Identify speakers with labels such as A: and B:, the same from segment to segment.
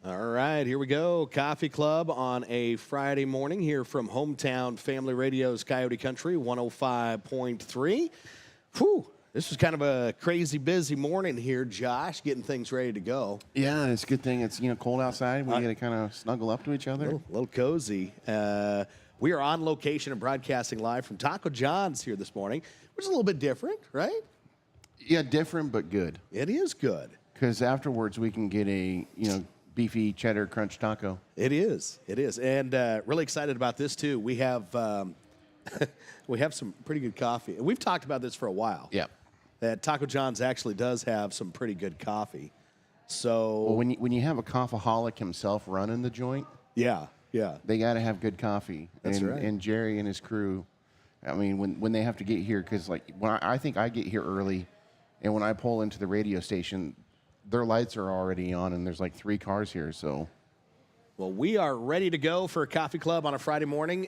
A: All right, here we go. Coffee Club on a Friday morning here from Hometown Family Radio's Coyote Country, 105.3. Whew, this was kind of a crazy busy morning here, Josh, getting things ready to go.
B: Yeah, it's a good thing it's cold outside. We got to kind of snuggle up to each other.
A: A little cozy. We are on location and broadcasting live from Taco John's here this morning, which is a little bit different, right?
B: Yeah, different but good.
A: It is good.
B: Because afterwards we can get a beefy cheddar crunch taco.
A: It is, and really excited about this too. We have we have some pretty good coffee, and we've talked about this for a while.
B: Yeah.
A: That Taco John's actually does have some pretty good coffee. So
B: Well, when you have a coffeeholic himself running the joint,
A: yeah,
B: they got to have good coffee.
A: That's right.
B: And Jerry and his crew, I mean, when they have to get here, because I think I get here early, and when I pull into the radio station, their lights are already on, and there's like 3 cars here. So,
A: well, we are ready to go for a coffee club on a Friday morning.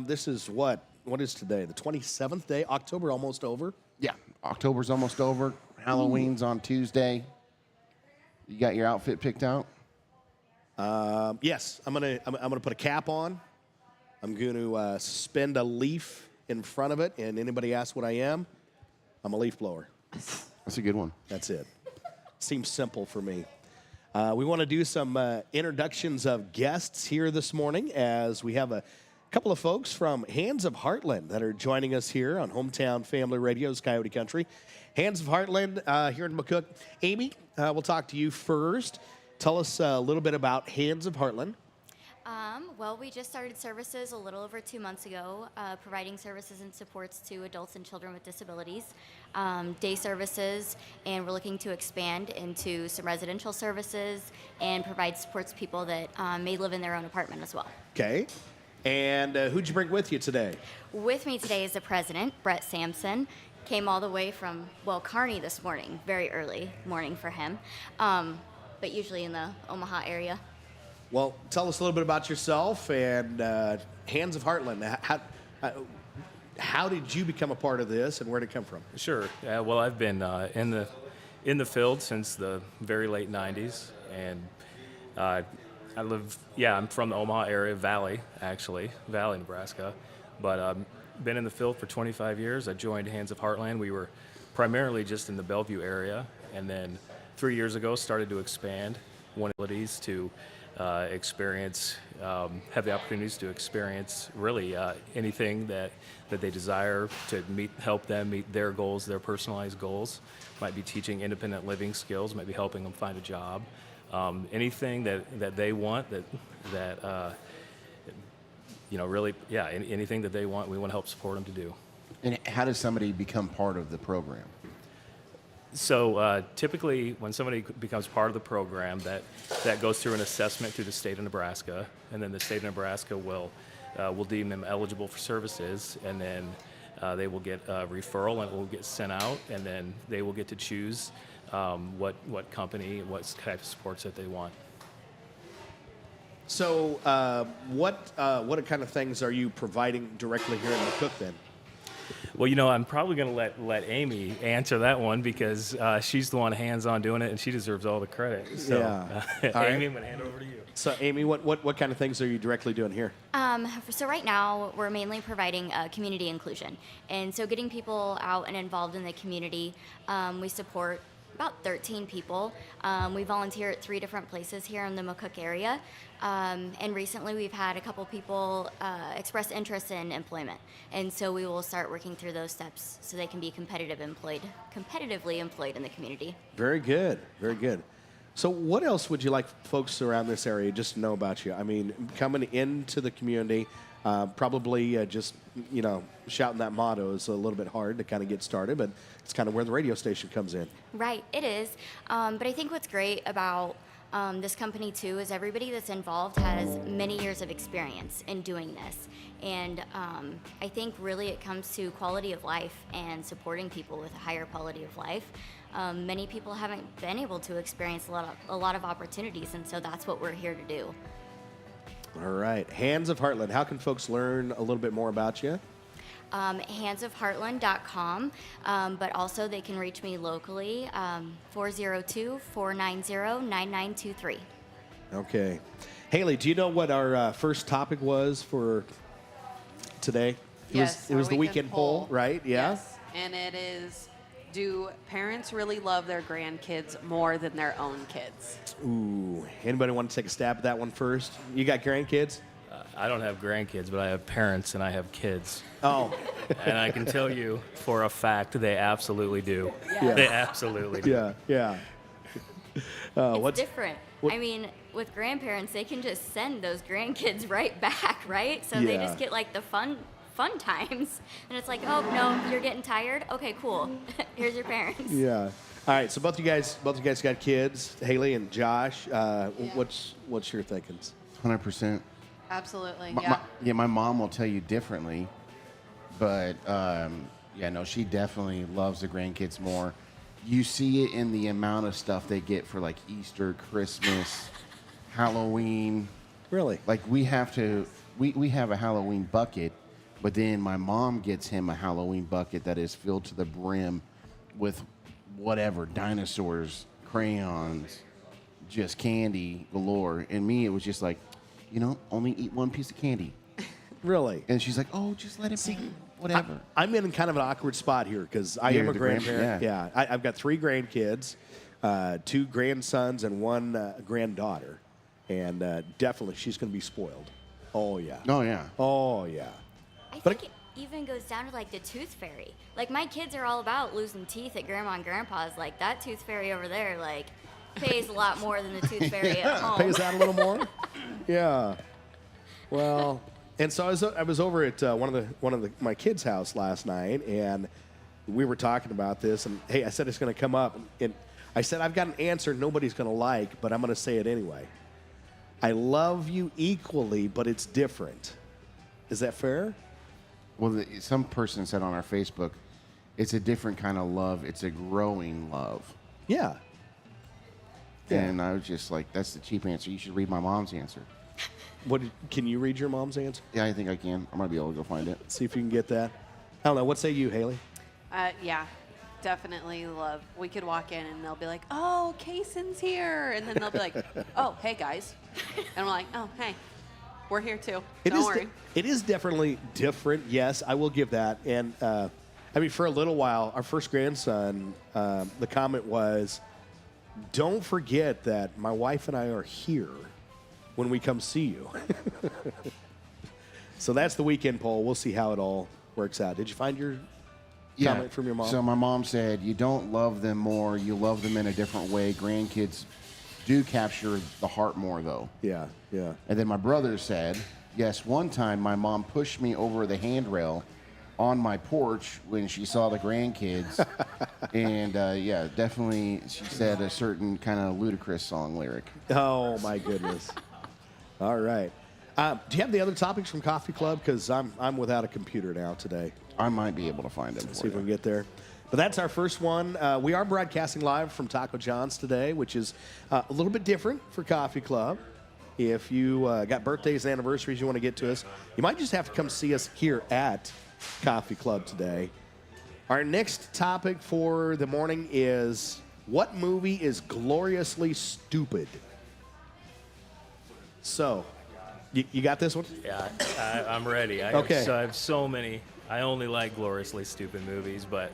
A: This is what is today? The 27th day, October almost over.
B: yeah, October's almost over. Halloween's on Tuesday. You got your outfit picked out?
A: Yes, I'm gonna put a cap on. I'm going to suspend a leaf in front of it, and anybody asks what I am, I'm a leaf blower.
B: That's a good one.
A: That's it. Seems simple for me. We want to do some introductions of guests here this morning, as we have a couple of folks from Hands of Heartland that are joining us here on Hometown Family Radio's Coyote Country. Hands of Heartland here in McCook. Amy, we'll talk to you first. Tell us a little bit about Hands of Heartland.
C: Well, we just started services a little over 2 months ago, providing services and supports to adults and children with disabilities, day services, and we're looking to expand into some residential services and provide supports to people that may live in their own apartment as well.
A: Okay. And who'd you bring with you today?
C: With me today is the president, Brett Sampson. Came all the way from, Kearney this morning, very early morning for him, but usually in the Omaha area.
A: Well, tell us a little bit about yourself and Hands of Heartland. How did you become a part of this, and where did it come from?
D: Sure. Well, I've been in the field since the very late '90s, and I'm from the Omaha area, Valley, Nebraska, but been in the field for 25 years. I joined Hands of Heartland. We were primarily just in the Bellevue area, and then 3 years ago started to expand abilities to experience, have the opportunities to experience really anything that they desire to help them meet their goals, their personalized goals. Might be teaching independent living skills, might be helping them find a job. Anything that they want, anything that they want, we want to help support them to do.
B: And how does somebody become part of the program?
D: So typically, when somebody becomes part of the program, that goes through an assessment through the state of Nebraska, and then the state of Nebraska will deem them eligible for services, and then they will get a referral, and it will get sent out, and then they will get to choose what company, what type of supports that they want.
A: So, what kind of things are you providing directly here in McCook then?
D: Well, I'm probably going to let Amy answer that one because she's the one hands-on doing it, and she deserves all the credit. So,
A: yeah.
D: Amy, I'm going to hand it over to you.
A: So, Amy, what kind of things are you directly doing here?
C: So right now, we're mainly providing community inclusion. And so getting people out and involved in the community, we support about 13 people. We volunteer at 3 different places here in the McCook area. And recently we've had a couple people express interest in employment. And so we will start working through those steps so they can be competitively employed in the community.
A: Very good, very good. So what else would you like folks around this area just to know about you? I mean, coming into the community, probably just, shouting that motto is a little bit hard to kind of get started, but it's kind of where the radio station comes in.
C: Right, it is. But I think what's great about this company, too, is everybody that's involved has many years of experience in doing this. And I think really it comes to quality of life and supporting people with a higher quality of life. Many people haven't been able to experience a lot of opportunities, and so that's what we're here to do.
A: All right. Hands of Heartland. How can folks learn a little bit more about you?
C: Handsofheartland.com, but also they can reach me locally, 402-490-9923.
A: Okay. Haley, do you know what our first topic was for today?
E: Yes,
A: It was
E: our
A: the weekend poll, right? Yeah.
E: Yes, and it is, do parents really love their grandkids more than their own kids?
A: Ooh. Anybody want to take a stab at that one first? You got grandkids?
D: I don't have grandkids, but I have parents and I have kids.
A: Oh.
D: And I can tell you for a fact they absolutely do.
A: Yeah.
D: They absolutely do.
A: Yeah. Yeah.
C: It's different. I mean, with grandparents, they can just send those grandkids right back, right? So they
A: Yeah.
C: just get like the fun times, and it's like, oh no, you're getting tired. Okay, cool. Here's your parents.
A: Yeah. All right. So both you guys got kids, Haley and Josh. What's your thinkings?
B: 100%.
E: Absolutely,
B: My mom will tell you differently, but she definitely loves the grandkids more. You see it in the amount of stuff they get for like Easter, Christmas, Halloween.
A: Really?
B: Like we have a Halloween bucket, but then my mom gets him a Halloween bucket that is filled to the brim with whatever, dinosaurs, crayons, just candy galore. And me, it was just like, only eat one piece of candy.
A: Really?
B: And she's like, oh, just let it be. Whatever.
A: I'm in kind of an awkward spot here because I am a grandparent. Yeah. I've got 3 grandkids, 2 grandsons, and 1 granddaughter. And definitely she's going to be spoiled. Oh, yeah.
B: Oh, yeah.
A: Oh, yeah.
C: I think it even goes down to like the tooth fairy. Like my kids are all about losing teeth at grandma and grandpa's. Like that tooth fairy over there, like pays a lot more than the tooth fairy at home.
A: Pays out a little more? Yeah. Well, and so I was over at one of my kids' house last night, and we were talking about this. And hey, I said it's going to come up, and I said I've got an answer nobody's going to like, but I'm going to say it anyway. I love you equally, but it's different. Is that fair?
B: Well, some person said on our Facebook, it's a different kind of love. It's a growing love.
A: Yeah.
B: And I was just like, that's the cheap answer. You should read my mom's answer.
A: Can you read your mom's answer?
B: Yeah, I think I can. I might be able to go find it.
A: See if you can get that. I don't know. What say you, Haley?
E: Yeah, definitely love. We could walk in and they'll be like, oh, Kaysen's here. And then they'll be like, oh, hey, guys. And we're like, oh, hey, we're here too. Don't worry.
A: It is definitely different. Yes, I will give that. And for a little while, our first grandson, the comment was, don't forget that my wife and I are here when we come see you. So that's the weekend poll. We'll see how it all works out. Did you find your comment from your mom?
B: So my mom said, you don't love them more. You love them in a different way. Grandkids do capture the heart more, though.
A: Yeah, yeah.
B: And then my brother said, yes, one time my mom pushed me over the handrail on my porch when she saw the grandkids. And, definitely she said a certain kind of ludicrous song lyric.
A: Oh, my goodness. All right. Do you have the other topics from Coffee Club? Because I'm without a computer now today.
B: I might be able to find them
A: Let's
B: for
A: see if we can get there. But that's our first one. We are broadcasting live from Taco John's today, which is a little bit different for Coffee Club. If you got birthdays and anniversaries you want to get to us, you might just have to come see us here at Coffee Club today. Our next topic for the morning is, what movie is gloriously stupid? So, you got this one?
D: Yeah, I'm ready.
A: Okay.
D: I have so many. I only like gloriously stupid movies, but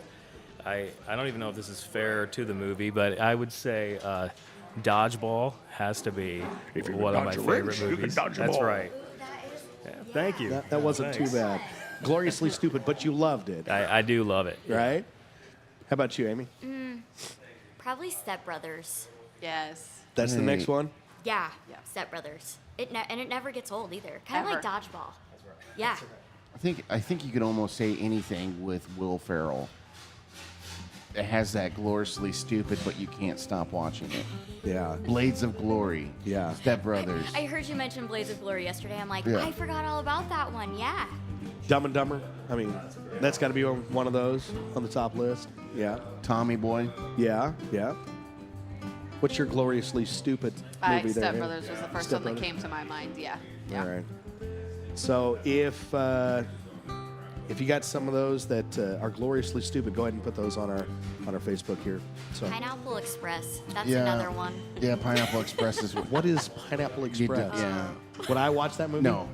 D: I don't even know if this is fair to the movie, but I would say Dodgeball has to be one of my favorite movies. That's right. Yeah, thank you.
A: That wasn't
D: Thanks.
A: too bad. Gloriously stupid, but you loved it,
D: I do love it.
A: right? How about you, Amy?
C: Probably Step Brothers.
E: Yes.
A: That's the next one?
C: Yeah,
E: Yeah.
C: Step Brothers. And it never gets old either. Kind of like
E: Ever.
C: Dodgeball. Yeah.
B: I think you could almost say anything with Will Ferrell. It has that gloriously stupid, but you can't stop watching it.
A: Yeah.
B: Blades of Glory.
A: Yeah.
B: Step Brothers.
C: I heard you mention Blades of Glory yesterday. I'm like,
B: Yeah.
C: I forgot all about that one. Yeah.
A: Dumb and Dumber? I mean, that's got to be one of those on the top list. Yeah.
B: Tommy Boy.
A: Yeah. Yeah. What's your gloriously stupid movie there?
E: Step
A: Amy?
E: Brothers was the first
A: Step
E: one that
A: Brothers?
E: came to my mind. Yeah.
A: All right. So if if you got some of those that are gloriously stupid, go ahead and put those on our Facebook here. So,
C: Pineapple Express. That's
B: Yeah.
C: another one.
B: Yeah, Pineapple Express is
A: what is Pineapple
B: you do-
A: Express?
B: yeah.
A: Would I watch that movie?
B: No,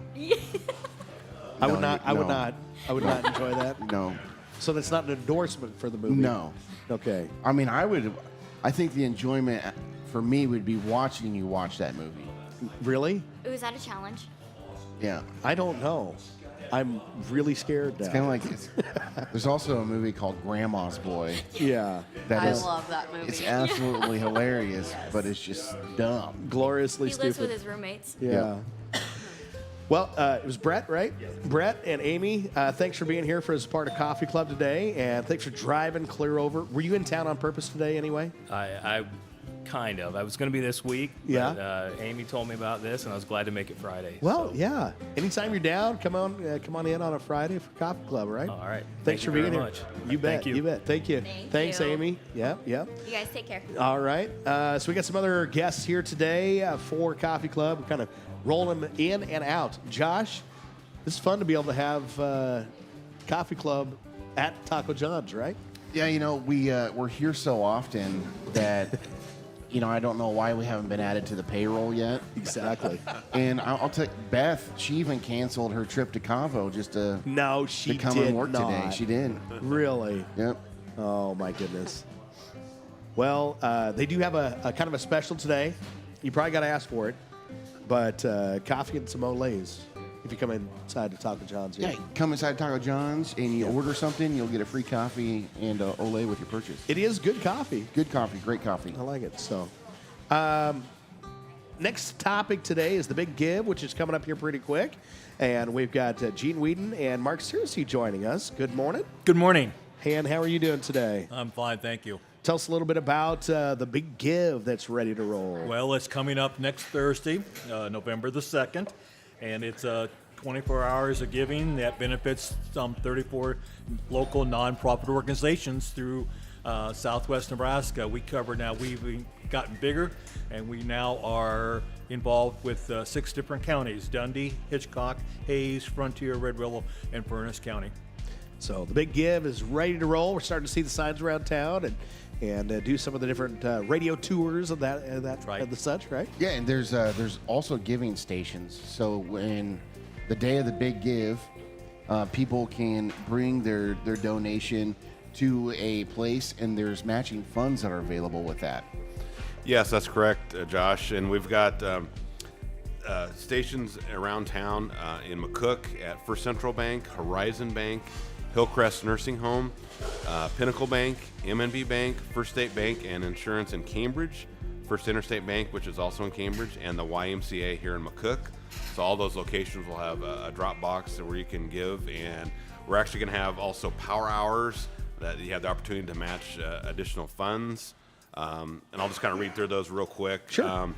A: I would
B: No,
A: not. I would
B: no.
A: not. I would not enjoy that.
B: no,
A: So that's not an endorsement for the movie.
B: no.
A: Okay.
B: I mean, I think the enjoyment for me would be watching you watch that movie.
A: Really?
C: Ooh, is that a challenge?
B: Yeah.
A: I don't know. I'm really scared now.
B: It's kind of like there's also a movie called Grandma's Boy.
A: Yeah.
E: I love that movie.
B: It's absolutely hilarious, but it's just dumb.
A: Gloriously
C: He
A: stupid.
C: lives with his roommates.
A: Yeah. Well, it was Brett, right? Brett and Amy, thanks for being here for as part of Coffee Club today, and thanks for driving clear over. Were you in town on purpose today anyway?
D: I kind of. I was going to be this week.
A: Yeah.
D: But, Amy told me about this, and I was glad to make it Friday.
A: Well,
D: so.
A: yeah. Anytime you're down, come on in on a Friday for Coffee Club, right?
D: All right.
A: Thanks
D: Thank
A: for
D: you
A: being
D: very
A: here.
D: much.
A: You bet.
D: Thank you.
A: You bet. Thank you. Thanks,
C: you.
A: Amy. Yep. Yep.
C: You guys take care.
A: All right. So we got some other guests here today for Coffee Club. We're kind of rolling them in and out. Josh, this is fun to be able to have Coffee Club at Taco John's, right?
B: Yeah, we're here so often that I don't know why we haven't been added to the payroll yet.
A: Exactly.
B: And I'll tell Beth, she even canceled her trip to Cavo just to
A: No, she
B: come
A: did
B: and work
A: not.
B: today. She did.
A: Really?
B: Yep.
A: Oh, my goodness. Well, they do have a kind of a special today. You probably got to ask for it. But coffee and some Olays if you come inside to Taco John's.
B: Yeah, come inside Taco John's and you order something, you'll get a free coffee and Olay with your purchase.
A: It is good coffee.
B: Good coffee, great coffee.
A: I like it. So, next topic today is the Big Give, which is coming up here pretty quick. And we've got Gene Whedon and Mark Searcy joining us. Good morning.
F: Good morning.
A: Han, how are you doing today?
F: I'm fine, thank you.
A: Tell us a little bit about the Big Give that's ready to roll.
F: Well, it's coming up next Thursday, November the 2nd, and it's 24 hours of giving that benefits some 34 local nonprofit organizations through Southwest Nebraska. We've gotten bigger, and we now are involved with 6 different counties: Dundee, Hitchcock, Hayes, Frontier, Red Willow, and Furnace County.
A: So the Big Give is ready to roll. We're starting to see the signs around town and do some of the different radio tours of that
F: Right.
A: and the such, right?
B: Yeah, and there's also giving stations. So when the day of the Big Give, people can bring their donation to a place, and there's matching funds that are available with that.
G: Yes, that's correct, Josh. And we've got stations around town in McCook at First Central Bank, Horizon Bank, Hillcrest Nursing Home, Pinnacle Bank, MNB Bank, First State Bank and Insurance in Cambridge, First Interstate Bank, which is also in Cambridge, and the YMCA here in McCook. So all those locations will have a drop box where you can give, and we're actually going to have also power hours that you have the opportunity to match additional funds. And I'll just kind of read through those real quick.
A: Sure.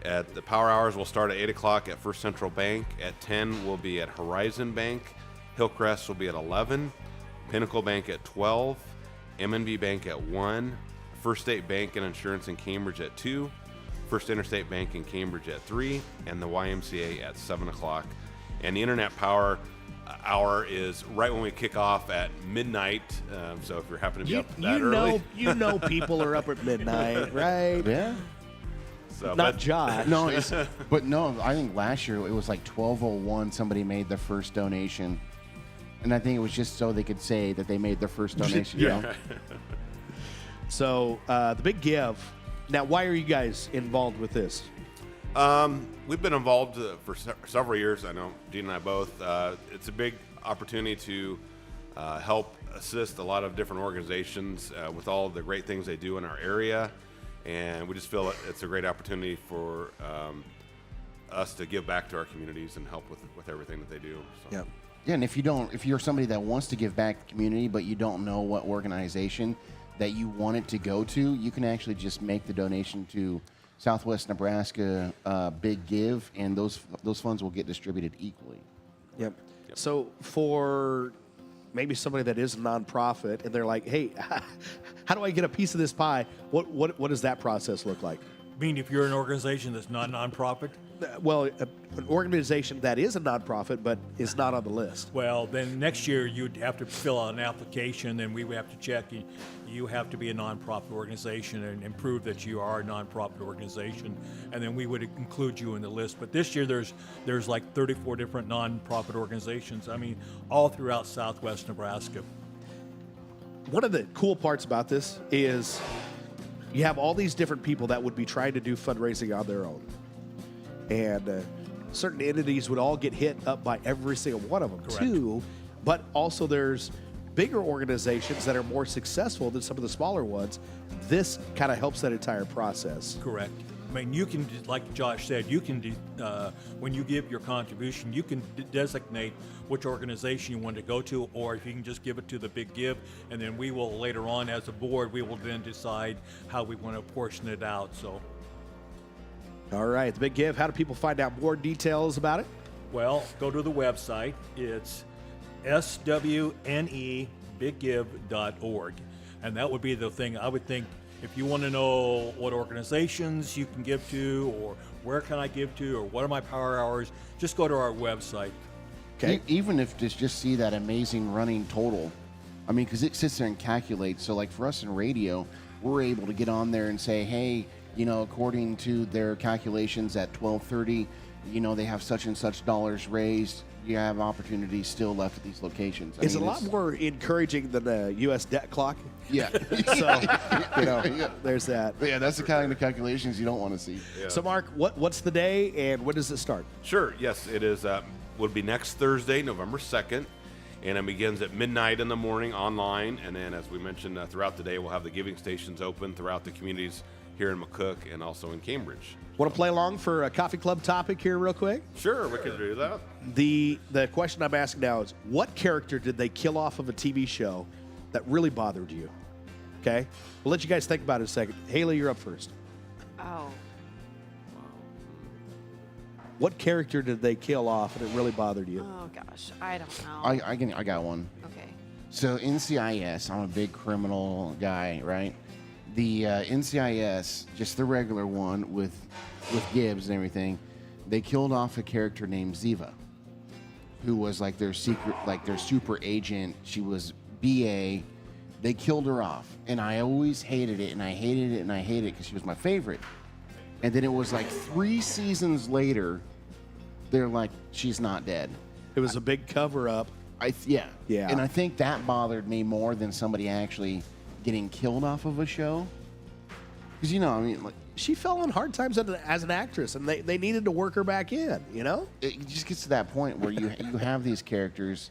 G: At the power hours, we'll start at 8 o'clock at First Central Bank. At 10, we'll be at Horizon Bank. Hillcrest will be at 11. Pinnacle Bank at 12. MNB Bank at 1. First State Bank and Insurance in Cambridge at 2. First Interstate Bank in Cambridge at 3. And the YMCA at 7 o'clock. And the Internet Power hour is right when we kick off at midnight. So if you're happening to be up that early.
A: People are up at midnight, right?
B: Yeah.
G: So,
A: Not
G: but-
A: Josh.
B: No, but no, I think last year it was like 12:01. Somebody made the first donation, and I think it was just so they could say that they made their first donation. You know?
A: So the Big Give. Now, why are you guys involved with this?
G: We've been involved for several years. I know Gene and I both. It's a big opportunity to help assist a lot of different organizations with all of the great things they do in our area, and we just feel it's a great opportunity for us to give back to our communities and help with everything that they do. So.
A: Yep.
B: Yeah, and if you're somebody that wants to give back to the community, but you don't know what organization that you want it to go to, you can actually just make the donation to Southwest Nebraska Big Give, and those funds will get distributed equally.
A: Yep. So for maybe somebody that is a nonprofit and they're like, hey, how do I get a piece of this pie? What does that process look like?
F: mean if you're an organization that's not nonprofit?
A: Well, an organization that is a nonprofit but is not on the list.
F: Well, then next year you'd have to fill out an application, and we would have to check. You have to be a nonprofit organization and prove that you are a nonprofit organization, and then we would include you in the list. But this year there's like 34 different nonprofit organizations. I mean, all throughout Southwest Nebraska.
A: One of the cool parts about this is you have all these different people that would be trying to do fundraising on their own. And certain entities would all get hit up by every single one of them,
F: Correct.
A: too. But also there's bigger organizations that are more successful than some of the smaller ones. This kind of helps that entire process.
F: Correct. I mean, you can, like Josh said, you can, when you give your contribution, you can designate which organization you want to go to, or if you can just give it to the Big Give, and then we will later on, as a board, we will then decide how we want to portion it out. So,
A: All right, the Big Give. How do people find out more details about it?
F: well, go to the website. It's SWNEBigGive.org, and that would be the thing I would think. If you want to know what organizations you can give to, or where can I give to, or what are my power hours, just go to our website.
A: Okay.
B: Even if just see that amazing running total, I mean, because it sits there and calculates. So, like for us in radio, we're able to get on there and say, hey, you know, according to their calculations at 12:30, you know, they have such and such dollars raised. You have opportunities still left at these locations.
A: It's a lot more encouraging than the U.S. debt clock.
B: Yeah.
A: So, you know, there's that.
B: But yeah, that's the kind of calculations you don't want to see.
A: So, Mark, what's the day and when does it start?
G: Sure. Yes, it is. Would be next Thursday, November 2nd, and it begins at midnight in the morning online. And then, as we mentioned, throughout the day, we'll have the giving stations open throughout the communities here in McCook and also in Cambridge.
A: Want to play along for a coffee club topic here real quick?
G: Sure, we can do that.
A: The question I'm asking now is, what character did they kill off of a TV show that really bothered you? Okay? We'll let you guys think about it a second. Haley, you're up first.
E: Oh.
A: What character did they kill off and it really bothered you?
E: Oh gosh, I don't know.
B: I got one.
E: Okay.
B: So NCIS, I'm a big criminal guy, right? The NCIS, just the regular one with Gibbs and everything, they killed off a character named Ziva, who was like their secret, like their super agent. She was BA. They killed her off, and I always hated it, and I hated it, and I hated it because she was my favorite. And then it was like 3 seasons later, they're like, she's not dead.
A: It was a big cover-up.
B: Yeah.
A: Yeah.
B: And I think that bothered me more than somebody actually getting killed off of a show. Because, you know, I mean, like,
A: She fell on hard times as an actress, and they needed to work her back in, you know?
B: it just gets to that point where you have these characters,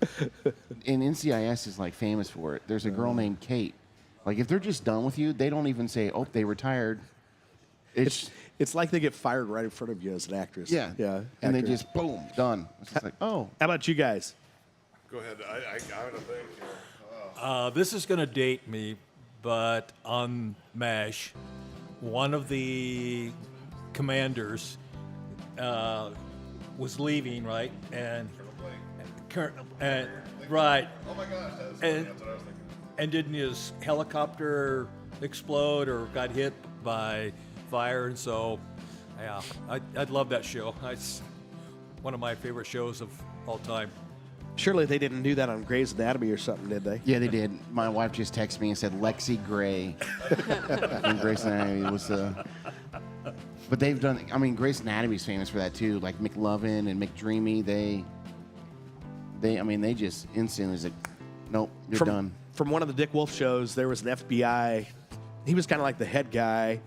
B: and NCIS is like famous for it. There's a girl named Kate. Like, if they're just done with you, they don't even say, oh, they retired.
A: It's like they get fired right in front of you as an actress.
B: Yeah.
A: Yeah.
B: And they
A: actor.
B: just, boom, done. It's just like, oh.
A: How about you guys?
G: Go ahead. I don't think.
F: This is going to date me, but on MASH, one of the commanders was leaving, right? And right.
G: Oh my gosh,
F: And-
G: that's what I was thinking.
F: And didn't his helicopter explode or got hit by fire? And so, yeah, I'd love that show. It's one of my favorite shows of all time.
A: Surely they didn't do that on Grey's Anatomy or something, did they?
B: Yeah, they did. My wife just texted me and said Lexi Gray. And Grace Anatomy was but they've done, I mean, Grace Anatomy's famous for that too. Like McLovin and McDreamy, they just instantly was like, nope, you're done.
A: From one of the Dick Wolf shows, there was an FBI. He was kind of like the head guy.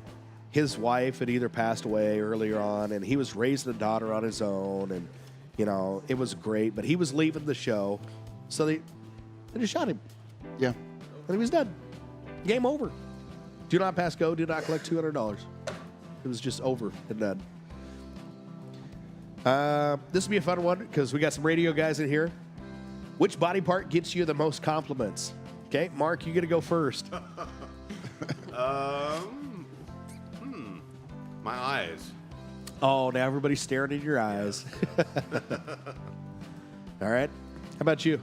A: His wife had either passed away earlier on, and he was raising a daughter on his own, and you know, it was great. But he was leaving the show, so they just shot him,
B: Yeah.
A: and he was done. Game over. Do not pass go. Do not collect $200. It was just over and done. This will be a fun one because we got some radio guys in here. Which body part gets you the most compliments? Okay, Mark, you get to go first.
G: My eyes.
A: Oh, now everybody's staring in your eyes. All right. How about you?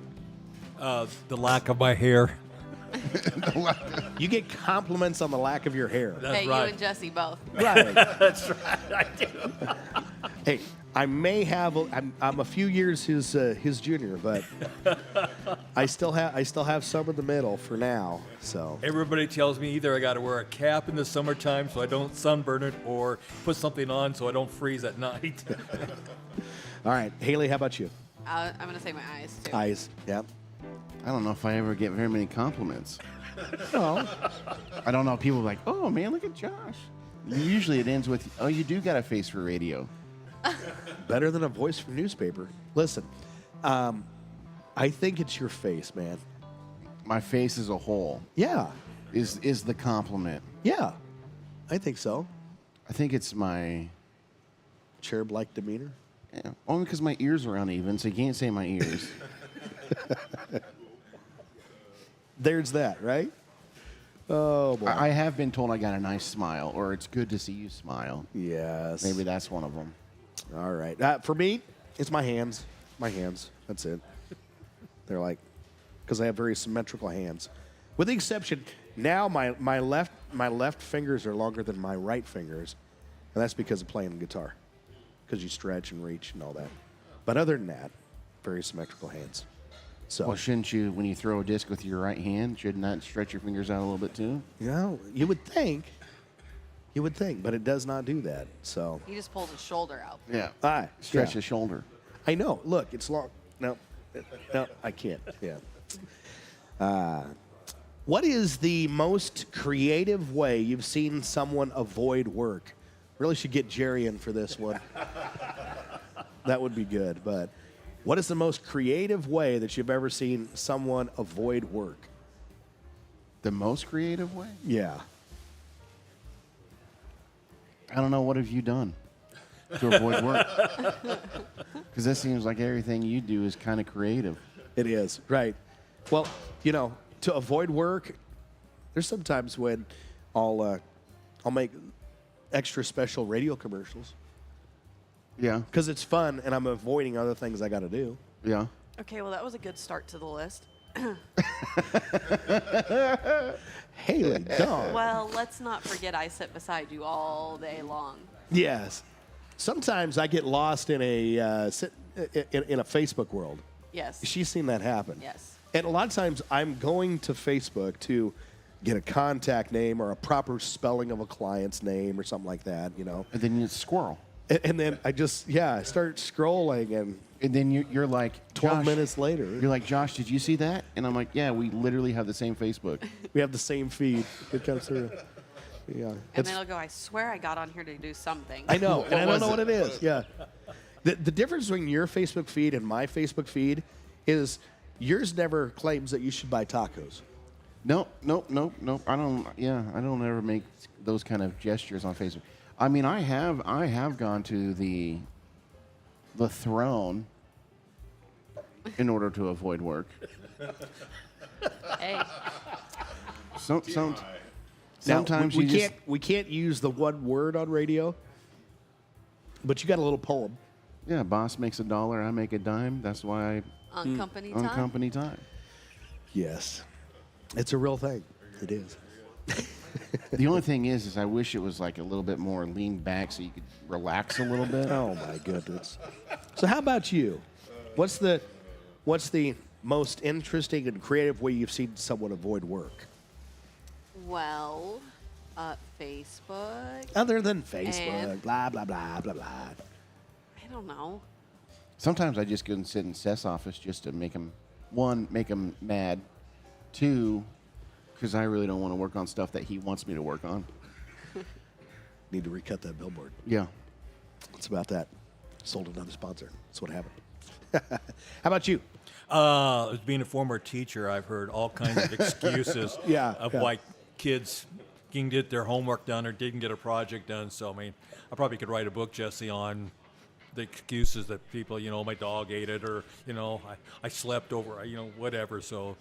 F: The lack of my hair.
A: You get compliments on the lack of your hair.
F: That's
E: Hey,
F: right.
E: you and Jesse both.
A: Right.
F: That's right. I do.
A: Hey, I may have. I'm a few years his junior, but I still have some in the middle for now. So
F: Everybody tells me either I got to wear a cap in the summertime so I don't sunburn it, or put something on so I don't freeze at night.
A: all right, Haley, how about you?
E: I'm going to say my eyes, too.
A: Eyes. Yeah.
B: I don't know if I ever get very many compliments.
A: No.
B: I don't know. People are like, oh, man, look at Josh. Usually it ends with, oh, you do got a face for radio.
A: Better than a voice from newspaper. Listen, I think it's your face, man.
B: My face as a whole
A: Yeah.
B: is the compliment.
A: Yeah. I think so.
B: I think it's my,
A: Cherub-like demeanor.
B: yeah, only because my ears are uneven, so you can't say my ears.
A: There's that, right? Oh boy.
B: I have been told I got a nice smile, or it's good to see you smile.
A: Yes.
B: Maybe that's one of them.
A: All right. For me, it's my hands. My hands. That's it. They're like, because I have very symmetrical hands. With the exception, now my left fingers are longer than my right fingers, and that's because of playing guitar, because you stretch and reach and all that. But other than that, very symmetrical hands. So,
B: Well, shouldn't you, when you throw a disc with your right hand, shouldn't that stretch your fingers out a little bit too?
A: you would think, but it does not do that. So,
E: He just pulled his shoulder out.
B: Yeah. Stretch
A: yeah.
B: the shoulder.
A: I know. Look, it's long. No, I can't. Yeah. What is the most creative way you've seen someone avoid work? Really should get Jerry in for this one. That would be good. But what is the most creative way that you've ever seen someone avoid work?
B: The most creative way?
A: Yeah.
B: I don't know. What have you done to avoid work? Because that seems like everything you do is kind of creative.
A: It is, right. Well, to avoid work, there's sometimes when I'll make extra special radio commercials
B: Yeah.
A: because it's fun and I'm avoiding other things I got to do.
B: Yeah.
E: Okay, well, that was a good start to the list.
A: Haley, dog.
E: Well, let's not forget I sit beside you all day long.
A: Yes. Sometimes I get lost in a Facebook world.
E: Yes.
A: She's seen that happen.
E: Yes.
A: And a lot of times I'm going to Facebook to get a contact name or a proper spelling of a client's name or something like that,
B: And then you squirrel.
A: And then I just, I start scrolling, and
B: And then you're like,
A: 12
B: Josh,
A: minutes later,
B: You're like, Josh, did you see that? And I'm like, yeah, we literally have the same Facebook.
A: we have the same feed. It comes through. Yeah.
E: And
A: It's-
E: then I'll go, I swear I got on here to do something.
A: I know, and I don't
B: was
A: know
B: it?
A: what it is. Yeah. The difference between your Facebook feed and my Facebook feed is yours never claims that you should buy tacos.
B: Nope. I don't ever make those kind of gestures on Facebook. I mean, I have gone to the throne in order to avoid work.
E: Hey,
B: Sometimes
A: we
B: you
A: can't we can't use the one word on radio, but you got a little poem.
B: yeah, boss makes $1, I make a dime. That's why
E: on company
B: on
E: time.
B: company time.
A: Yes, it's a real thing. It is.
B: The only thing is I wish it was like a little bit more lean back so you could relax a little bit.
A: Oh my goodness. So how about you? What's the most interesting and creative way you've seen someone avoid work?
E: Well, Facebook.
A: Other than Facebook,
E: And-
A: blah blah blah blah blah.
E: I don't know.
B: Sometimes I just go and sit in Seth's office just to make him, one, make him mad, two, because I really don't want to work on stuff that he wants me to work on.
A: Need to recut that billboard.
B: Yeah.
A: It's about that. Sold another sponsor. That's what happened. How about you?
F: As being a former teacher, I've heard all kinds of excuses
A: Yeah,
F: of
A: yeah.
F: why kids didn't get their homework done or didn't get a project done. So, I mean, I probably could write a book, Jesse, on the excuses that people, my dog ate it, or, I slept over, whatever. So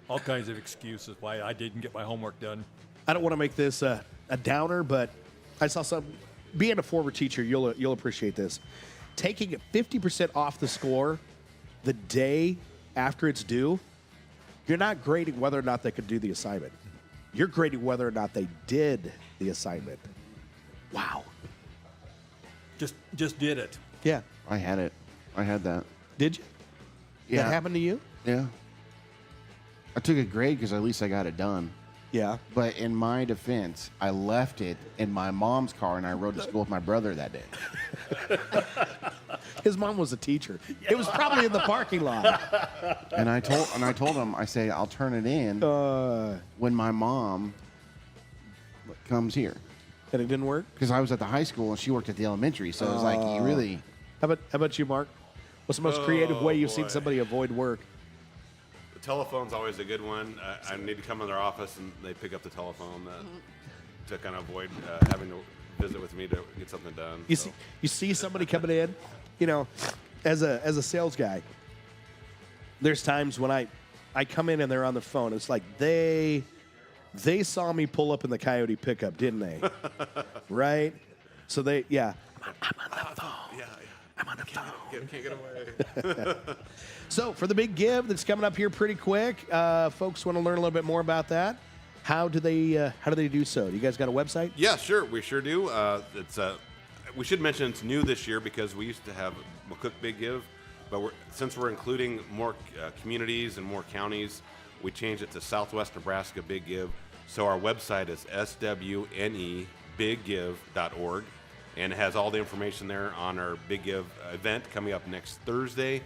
F: all kinds of excuses why I didn't get my homework done.
A: I don't want to make this a downer, but I saw some. Being a former teacher, you'll appreciate this. Taking 50% off the score the day after it's due You're not grading whether or not they could do the assignment. You're grading whether or not they did the assignment. Wow.
F: Just did it.
A: Yeah.
B: I had it. I had that.
A: Did you?
B: Yeah.
A: That happened to you?
B: Yeah. I took a grade because at least I got it done.
A: Yeah.
B: But in my defense, I left it in my mom's car and I rode to school with my brother that day.
A: His mom was a teacher. It was probably in the parking lot.
B: And I told him, I say, I'll turn it in when my mom comes here.
A: And it didn't work?
B: Because I was at the high school and she worked at the elementary. So it was like, you really.
A: How about you, Mark? What's the most creative way you've seen
G: boy.
A: somebody avoid work?
G: The telephone's always a good one. I need to come in their office and they pick up the telephone to kind of avoid having to visit with me to get something done.
A: You see somebody coming in, you know, as a sales guy. There's times when I come in and they're on the phone. It's like they saw me pull up in the Coyote pickup, didn't they? Right? So I'm on the phone.
G: Yeah.
A: I'm on the phone.
G: Can't get away.
A: So for the big give that's coming up here pretty quick, folks want to learn a little bit more about that. How do they do so? You guys got a website?
G: Yeah, sure. We sure do. We should mention it's new this year because we used to have McCook Big Give, but since we're including more communities and more counties, we changed it to Southwest Nebraska Big Give. So our website is SWNEBigGive.org, and it has all the information there on our Big Give event coming up next Thursday,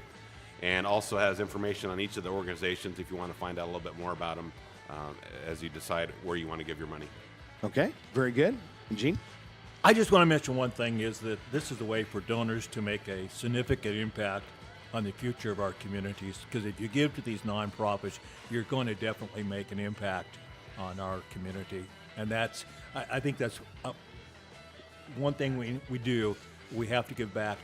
G: and also has information on each of the organizations if you want to find out a little bit more about them as you decide where you want to give your money.
A: Okay, very good. And Gene?
F: I just want to mention one thing is that this is a way for donors to make a significant impact on the future of our communities. Because if you give to these nonprofits, you're going to definitely make an impact on our community. And I think that's one thing we do. We have to give back.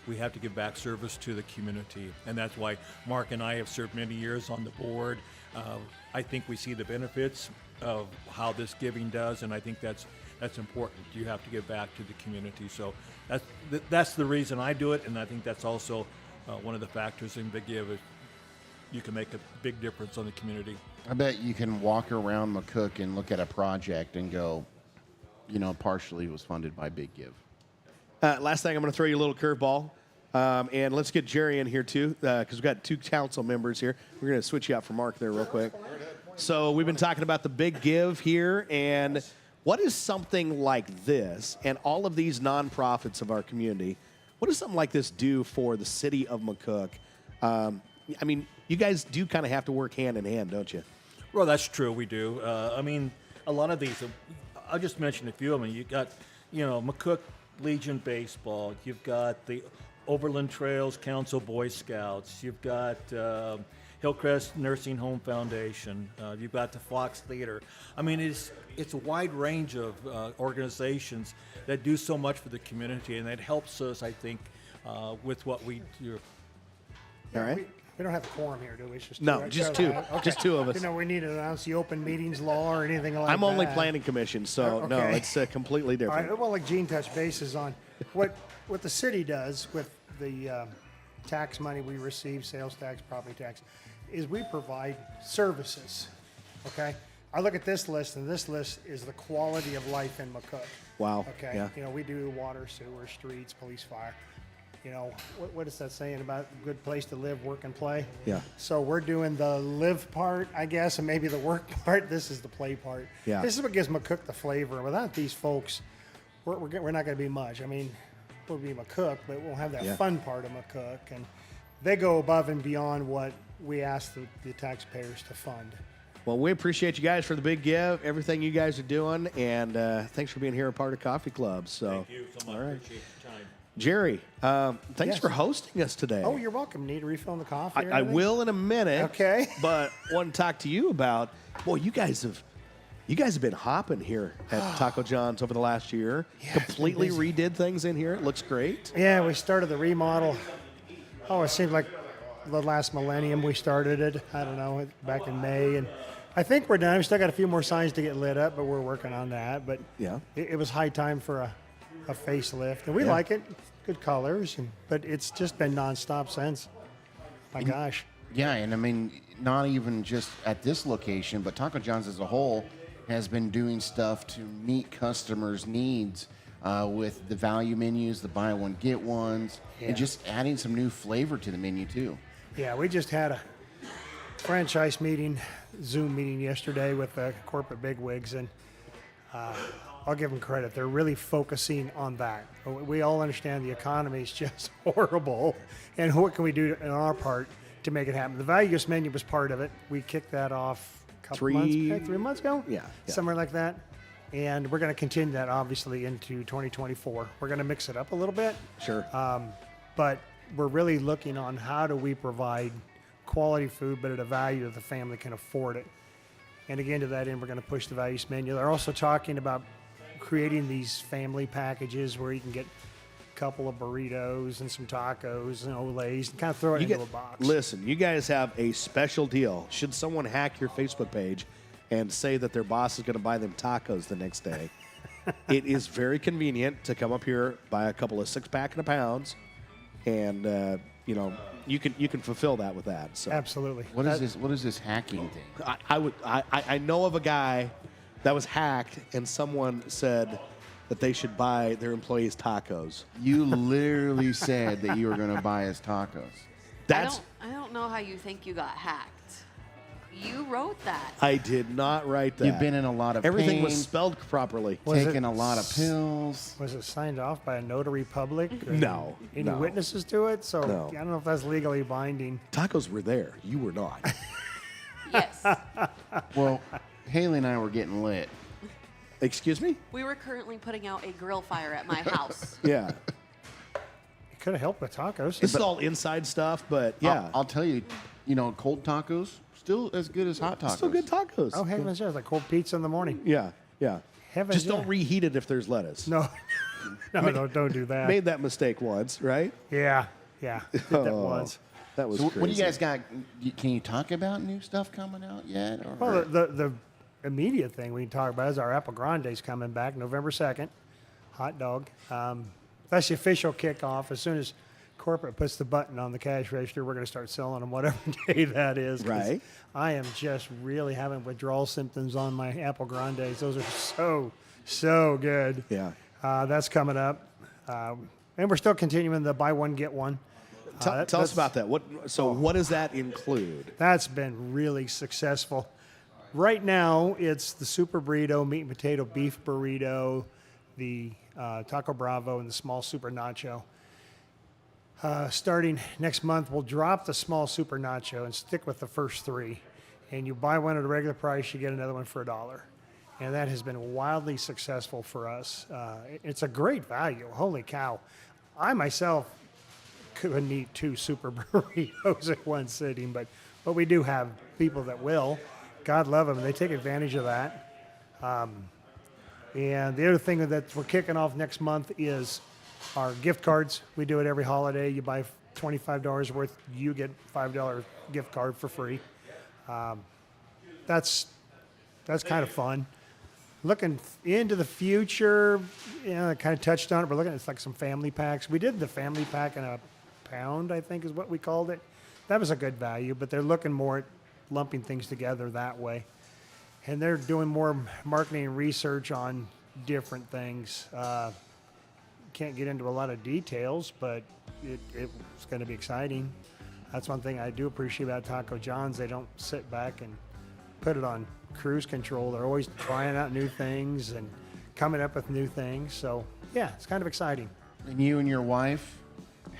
F: We have to give back service to the community. And that's why Mark and I have served many years on the board. I think we see the benefits of how this giving does, and I think that's important. You have to give back to the community. So that's the reason I do it, and I think that's also one of the factors in Big Give is you can make a big difference on the community.
B: I bet you can walk around McCook and look at a project and go, partially was funded by Big Give.
A: Last thing, I'm going to throw you a little curveball. And let's get Jerry in here, too, because we've got two council members here. We're going to switch you out for Mark there real quick. So we've been talking about the big give here, and what is something like this and all of these nonprofits of our community, what does something like this do for the city of McCook? I mean, you guys do kind of have to work hand in hand, don't you?
F: Well, that's true. We do. A lot of these, I'll just mention a few of them. You got, McCook Legion Baseball. You've got the Overland Trails Council Boy Scouts. You've got Hillcrest Nursing Home Foundation. You've got the Fox Theater. I mean, it's a wide range of organizations that do so much for the community, and that helps us, I think, with what we do.
A: All right.
H: We don't have a quorum here, do we? It's just
A: No, just two.
H: Okay.
A: Just two of us.
H: We need to announce the open meetings law or anything like that.
A: I'm only planning commission, so no,
H: Okay.
A: it's completely
H: All
A: different.
H: right. Well, like Gene touched bases on what the city does with the tax money we receive, sales tax, property tax, is we provide services. Okay. I look at this list, and this list is the quality of life in McCook.
A: Wow.
H: Okay.
A: Yeah.
H: We do water, sewer, streets, police, fire. What is that saying about a good place to live, work, and play?
A: Yeah.
H: So we're doing the live part, I guess, and maybe the work part. This is the play part.
A: Yeah.
H: This is what gives McCook the flavor. Without these folks, we're not going to be much. I mean, we'll be McCook, but we'll have that fun part of McCook. And they go above and beyond what we ask the taxpayers to fund.
A: Well, we appreciate you guys for the big give, everything you guys are doing, and thanks for being here a part of Coffee Club. So,
F: Thank you so much.
A: all right.
F: Appreciate your time.
A: Jerry, thanks
H: Yes.
A: for hosting us today.
H: Oh, you're welcome. Need to refill the coffee? or
A: I
H: anything?
A: will in a minute.
H: Okay.
A: But want to talk to you about, boy, you guys have been hopping here at Taco John's over the last year.
H: Yeah, it's been
A: Completely
H: busy.
A: redid things in here. It looks great.
H: Yeah, we started the remodel. It seemed like the last millennium we started it. I don't know, back in May. And I think we're done. We still got a few more signs to get lit up, but we're working on that. But
A: Yeah.
H: it was high time for a facelift. And we like it. Good colors. But it's just been nonstop since. My gosh.
B: Yeah, and I mean, not even just at this location, but Taco John's as a whole has been doing stuff to meet customers' needs with the value menus, the buy one, get ones,
H: Yeah.
B: and just adding some new flavor to the menu, too.
H: Yeah, we just had a franchise meeting, Zoom meeting yesterday with the corporate bigwigs, and I'll give them credit. They're really focusing on that. We all understand the economy is just horrible, and what can we do on our part to make it happen? The value menu was part of it. We kicked that off a couple months, 3 months ago?
A: Yeah.
H: Somewhere like that. And we're going to continue that, obviously, into 2024. We're going to mix it up a little bit.
A: Sure.
H: But we're really looking on how do we provide quality food, but at a value that the family can afford it. And again, to that end, we're going to push the values menu. They're also talking about creating these family packages where you can get a couple of burritos and some tacos and Olays and kind of throw it into a box.
A: Listen, you guys have a special deal. Should someone hack your Facebook page and say that their boss is going to buy them tacos the next day, it is very convenient to come up here, buy a couple of 6-pack and a pounds, and you can fulfill that with that. So
H: Absolutely.
B: What is this hacking thing?
A: I know of a guy that was hacked, and someone said that they should buy their employees tacos.
B: You literally said that you were going to buy us tacos.
A: That's
E: I don't know how you think you got hacked. You wrote that.
A: I did not write that.
B: You've been in a lot of
A: Everything
B: pain,
A: was spelled properly.
H: Was
B: taken
H: it-
B: a lot of pills.
H: Was it signed off by a notary public? Or
A: No,
H: Any
A: no.
H: witnesses to it? So
A: No.
H: I don't know if that's legally binding.
A: Tacos were there. You were not.
E: Yes.
B: Well, Haley and I were getting lit.
A: Excuse me?
E: We were currently putting out a grill fire at my house.
A: Yeah.
H: It could have helped with tacos.
A: This is all inside stuff, but yeah.
B: I'll tell you, cold tacos still as good as hot tacos.
A: Still good tacos.
H: Oh, heavens, yes, like cold pizza in the morning.
A: Yeah, yeah.
H: Heavens,
A: Just don't
H: yeah.
A: reheat it if there's lettuce.
H: No, no, don't do that.
A: Made that mistake once, right?
H: Yeah, did that
A: Oh,
H: once.
A: That was
B: So
A: crazy.
B: what do you guys got? Can you talk about new stuff coming out yet? Or?
H: Well, the immediate thing we can talk about is our Apple Grande's coming back November 2nd. Hot dog. That's the official kickoff. As soon as corporate puts the button on the cash register, we're going to start selling them whatever day that is. 'cause
A: Right.
H: I am just really having withdrawal symptoms on my Apple Grandes. Those are so good.
A: Yeah.
H: That's coming up. And we're still continuing the buy one, get one.
A: Tell us
H: That's-
A: about that. What does that include?
H: That's been really successful. Right now, it's the Super Burrito, meat and potato beef burrito, the Taco Bravo, and the small Super Nacho. Starting next month, we'll drop the small Super Nacho and stick with the first 3. And you buy one at a regular price, you get another one for $1. And that has been wildly successful for us. It's a great value. Holy cow. I myself couldn't eat 2 super burritos at one sitting, but we do have people that will. God love them, and they take advantage of that. And the other thing that we're kicking off next month is our gift cards. We do it every holiday. You buy $25 worth, you get $5 gift card for free. That's kind of fun. Looking into the future, I kind of touched on it. We're looking at like some family packs. We did the family pack in a pound, I think is what we called it. That was a good value, but they're looking more at lumping things together that way. And they're doing more marketing and research on different things. Can't get into a lot of details, but it's going to be exciting. That's one thing I do appreciate about Taco John's. They don't sit back and put it on cruise control. They're always trying out new things and coming up with new things. So, yeah, it's kind of exciting.
B: And you and your wife,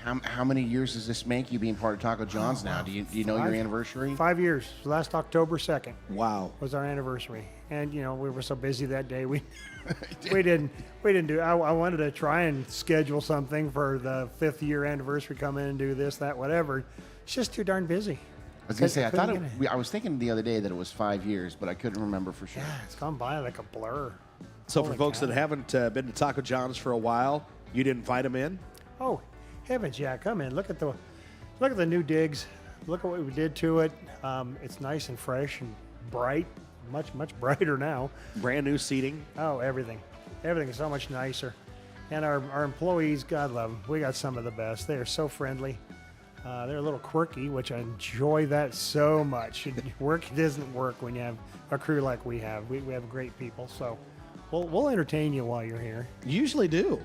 B: how many years does this make you being part of Taco John's now? Do you know your anniversary?
H: 5 years. Last October 2nd
A: Wow.
H: was our anniversary. And, we were so busy that day. We didn't do I wanted to try and schedule something for the 5th year anniversary, come in and do this, that, whatever. It's just too darn busy.
B: I was gonna say
H: Couldn't get it.
B: I was thinking the other day that it was 5 years, but I couldn't remember for sure.
H: Yeah, it's gone by like a blur.
A: So for
H: Holy
A: folks
H: cow.
A: that haven't been to Taco John's for a while, you'd invite them in?
H: Oh, heavens, yeah, come in. Look at the new digs. Look at what we did to it. It's nice and fresh and bright, much brighter now.
A: Brand new seating.
H: Oh, everything is so much nicer. And our employees, God love them. We got some of the best. They are so friendly. They're a little quirky, which I enjoy that so much. Work doesn't work when you have a crew like we have. We have great people, so we'll entertain you while you're here.
A: You usually do.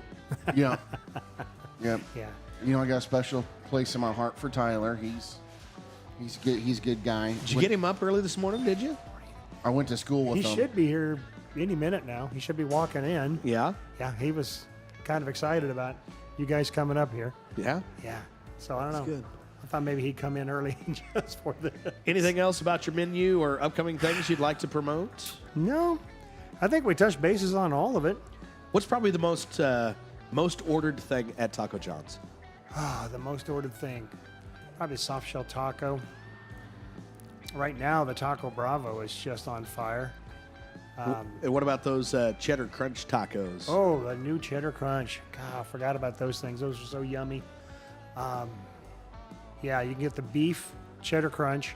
B: Yeah. Yeah.
H: Yeah.
B: You know, I got a special place in my heart for Tyler. He's good. He's a good guy.
A: Did you get him up early this morning, did you?
B: I went to school with
H: He
B: him.
H: should be here any minute now. He should be walking in.
A: Yeah.
H: Yeah, he was kind of excited about you guys coming up here.
A: Yeah.
H: Yeah. So I don't know.
A: good.
H: I thought maybe he'd come in early just for the.
A: Anything else about your menu or upcoming things you'd like to promote?
H: No, I think we touched bases on all of it.
A: What's probably the most ordered thing at Taco John's?
H: The most ordered thing, probably soft shell taco. Right now, the Taco Bravo is just on fire.
A: And what about those cheddar crunch tacos?
H: Oh, the new cheddar crunch. God, I forgot about those things. Those are so yummy. Yeah, you can get the beef cheddar crunch,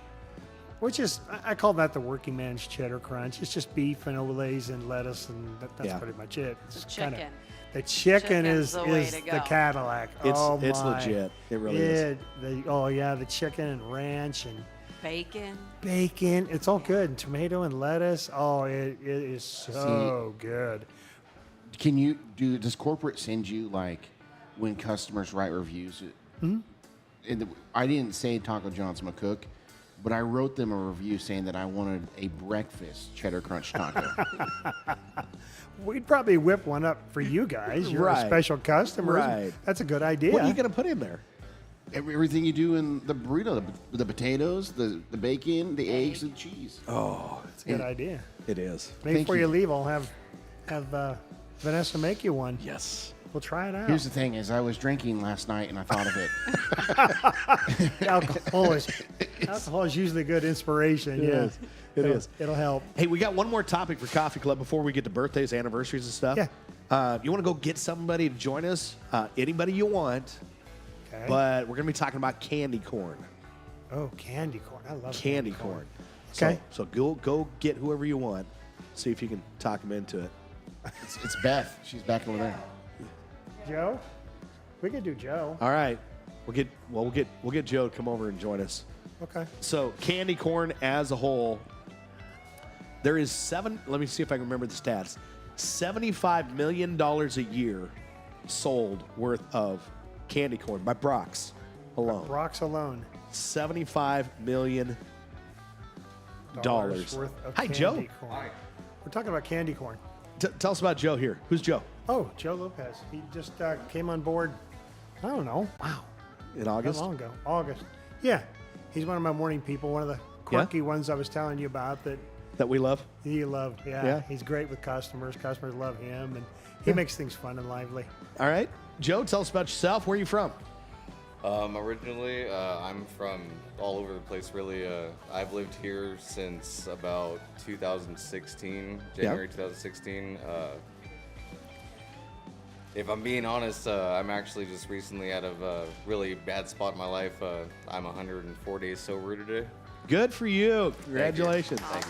H: which is, I call that the working man's cheddar crunch. It's just beef and olays and lettuce, and that's
A: Yeah.
H: pretty much it.
E: The
H: It's
E: chicken.
H: The chicken
E: Chicken's
H: is
E: the way
H: is
E: to
H: the
E: go.
H: Cadillac.
A: It's
H: oh
A: it's
H: my.
A: legit. It really is.
H: Oh yeah, the chicken and ranch and
E: Bacon.
H: bacon. It's all good. And tomato and lettuce. Oh, it is so good.
B: Can you does corporate send you like when customers write reviews? I didn't say Taco John's McCook, but I wrote them a review saying that I wanted a breakfast cheddar crunch taco.
H: We'd probably whip one up for you guys. You're
A: Right.
H: a special customer.
A: Right.
H: That's a good idea.
A: What are you going to put in there?
B: Everything you do in the burrito, the potatoes, the bacon, the eggs, and cheese.
H: That's a good idea.
A: It is.
H: Maybe
B: Thank
H: before you
B: you.
H: leave, I'll have Vanessa make you one.
A: Yes.
H: We'll try it out.
B: Here's the thing: is I was drinking last night and I thought of it.
H: Alcohol is usually good inspiration.
A: It
H: yeah,
A: is. It is.
H: It'll help.
A: Hey, we got one more topic for Coffee Club before we get to birthdays, anniversaries, and stuff.
H: Yeah.
A: You want to go get somebody to join us? Anybody you want.
H: Okay.
A: But we're going to be talking about candy corn.
H: Oh, candy corn. I love
A: Candy corn.
H: Okay.
A: So go get whoever you want. See if you can talk them into it.
B: It's Beth. She's back over there.
H: Joe? We could do Joe.
A: All right. We'll get Joe to come over and join us.
H: Okay.
A: So candy corn as a whole, there is let me see if I can remember the stats. $75 million a year sold worth of candy corn by Brock's alone.
H: Brock's alone.
A: $75 million.
H: Worth of
A: Hi,
H: candy
A: Joe.
H: corn. We're talking about candy corn.
A: Tell us about Joe here. Who's Joe?
H: Oh, Joe Lopez. He just came on board, I don't know. Wow.
A: In
H: Not
A: August?
H: long ago. August. Yeah. He's one of my morning people, one of the quirky ones I was telling you about that
A: That we love?
H: he loved. Yeah.
A: Yeah.
H: He's great with customers. Customers love him, and he makes things fun and lively.
A: All right. Joe, tell us about yourself. Where are you from?
I: Originally, I'm from all over the place, really. I've lived here since about 2016, January 2016. If I'm being honest, I'm actually just recently out of a really bad spot in my life. I'm 104 days sober today.
A: Good for you. Congratulations.
I: Thank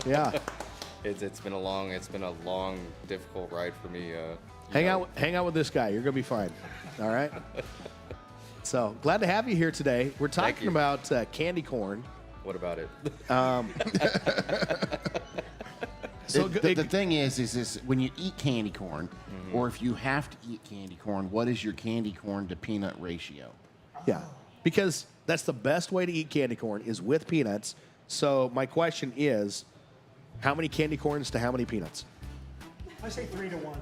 I: you.
A: Yeah.
I: It's been a long, difficult ride for me.
A: Hang out with this guy. You're going to be fine. All right? So, glad to have you here today. We're talking
I: you.
A: about candy corn.
I: What about it?
A: So
B: The thing is when you eat candy corn, or if you have to eat candy corn, what is your candy corn to peanut ratio?
A: Yeah, because that's the best way to eat candy corn is with peanuts. So my question is, how many candy corns to how many peanuts?
H: I say 3 to 1.